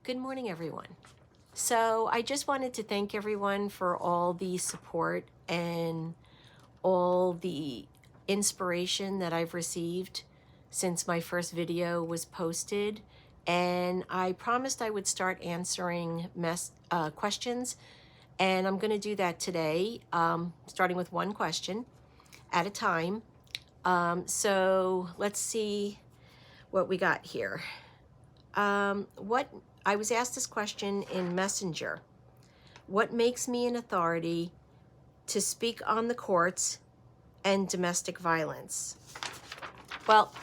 Good morning, everyone. So I just wanted to thank everyone for all the support and all the inspiration that I've received since my first video was posted. And I promised I would start answering questions, and I'm going to do that today, starting with one question at a time. So let's see what we got here. What I was asked this question in Messenger. What makes me an authority to speak on the courts and domestic violence? Well,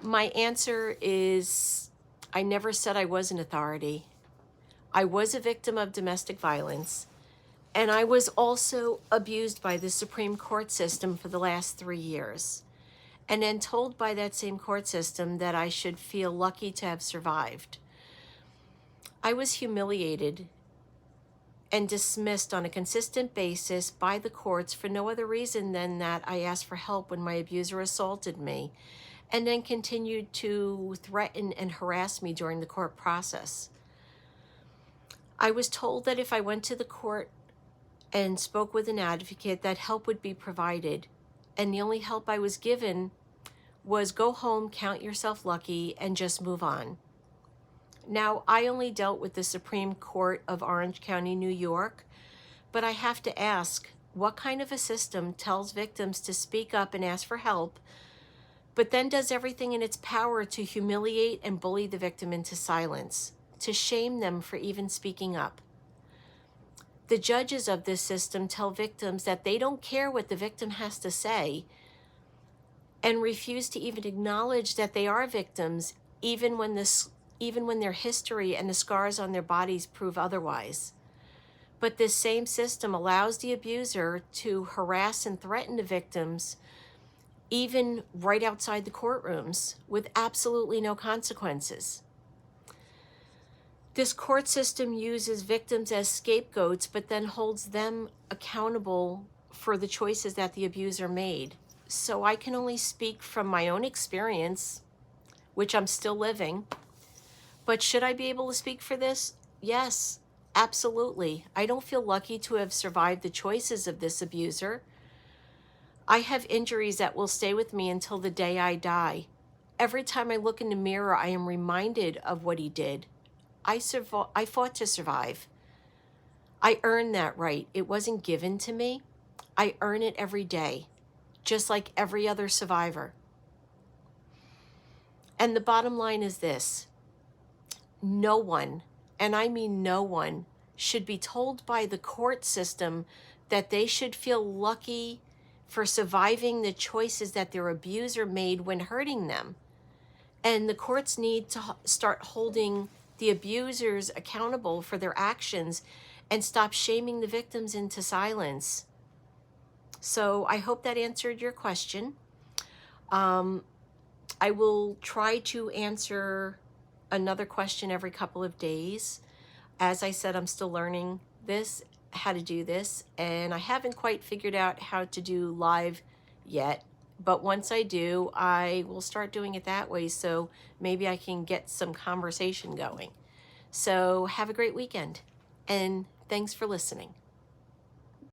my answer is I never said I was an authority. I was a victim of domestic violence, and I was also abused by the Supreme Court system for the last 3 years, and then told by that same court system that I should feel lucky to have survived. I was humiliated and dismissed on a consistent basis by the courts for no other reason than that I asked for help when my abuser assaulted me, and then continued to threaten and harass me during the court process. I was told that if I went to the court and spoke with an advocate, that help would be provided, and the only help I was given was go home, count yourself lucky, and just move on. Now, I only dealt with the Supreme Court of Orange County, New York, but I have to ask, what kind of a system tells victims to speak up and ask for help, but then does everything in its power to humiliate and bully the victim into silence, to shame them for even speaking up? The judges of this system tell victims that they don't care what the victim has to say, and refuse to even acknowledge that they are victims, even when their history and the scars on their bodies prove otherwise. But this same system allows the abuser to harass and threaten the victims, even right outside the courtrooms, with absolutely no consequences. This court system uses victims as scapegoats, but then holds them accountable for the choices that the abuser made. So I can only speak from my own experience, which I'm still living. But should I be able to speak for this? Yes, absolutely. I don't feel lucky to have survived the choices of this abuser. I have injuries that will stay with me until the day I die. Every time I look in the mirror, I am reminded of what he did. I fought to survive. I earned that right. It wasn't given to me. I earn it every day, just like every other survivor. And the bottom line is this: no one, and I mean no one, should be told by the court system that they should feel lucky for surviving the choices that their abuser made when hurting them. And the courts need to start holding the abusers accountable for their actions and stop shaming the victims into silence. So I hope that answered your question. I will try to answer another question every couple of days. As I said, I'm still learning how to do this, and I haven't quite figured out how to do live yet. But once I do, I will start doing it that way, so maybe I can get some conversation going. So have a great weekend, and thanks for listening.